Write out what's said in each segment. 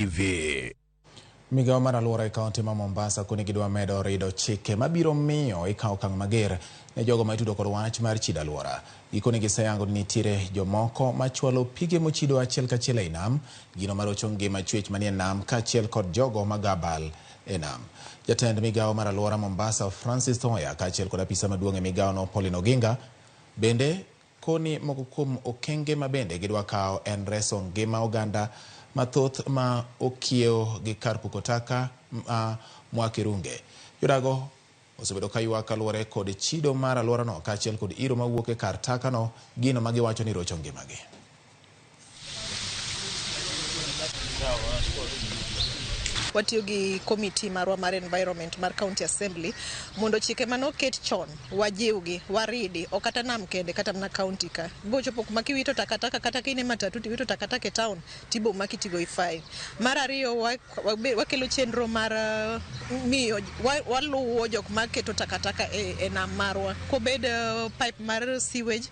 TV. Migao mar aluora e Kaunti ma Mombasa koni gidwa medo rido chike mabiro miyo ikaw okang' mager ne jogo ma itudo kod wach mar chido aluora. Gikoni giseyango ni nitiere jomoko machwalo pige mochido achiel kachiel e nam, gino marocho ngima chwech manie nam kachiel kod jogo magabal e nam. Jatend migao mar aluora Mombasa Francis Thoya kachiel kod apisa maduong' e migao no Paulino Ginga bende koni moko kuom okenge mabende gidwa kawo en reso ngima oganda mathoth ma okiew gi kar puko taka Mwakirunge. Jodago osebedo ka ywak kaluwore kod chido mar aluora no kaachiel kod iro mawuok e kar taka no, gino ma giwacho ni rocho ngimagi. Watiyo gi komiti marwa mar environment mar County Assembly mondo chike manoket chon wajiwgi, waridi, okata nam kende kata mna county ka. Bochopo kuma kiwito takataka kata kine matatu tiwito takataka e town tibo maki tigo ifine. Mar ariyo wakelo chenro mar miyo waluwo jok maketo takataka e nam marwa. Kobed pipe mar sewage,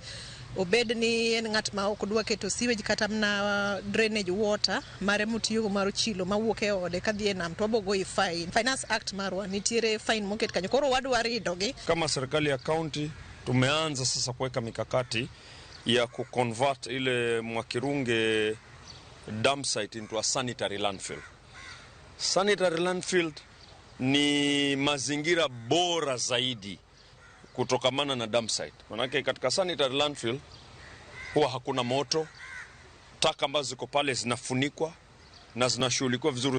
obed ni en ng'at ma ok dwa keto sewage kata mna drainage water mare mutiyo mar chilo mawuok e ode kadhi e nam to wabogo i fine. Finance Act marwa nitiere fine moket kanyo. Koro wadwa ridogi. Kama serikali ya county tumeanza sasa kuweka mikakati ya kuconvert ile Mwakirunge dam site into a sanitary landfill. Sanitary landfill ni mazingira bora zaidi kutokamana na dam site. Manake katika sanitary landfill huwa hakuna moto, taka ambazo ziko pale zinafunikwa na zinashughulikiwa vizuri.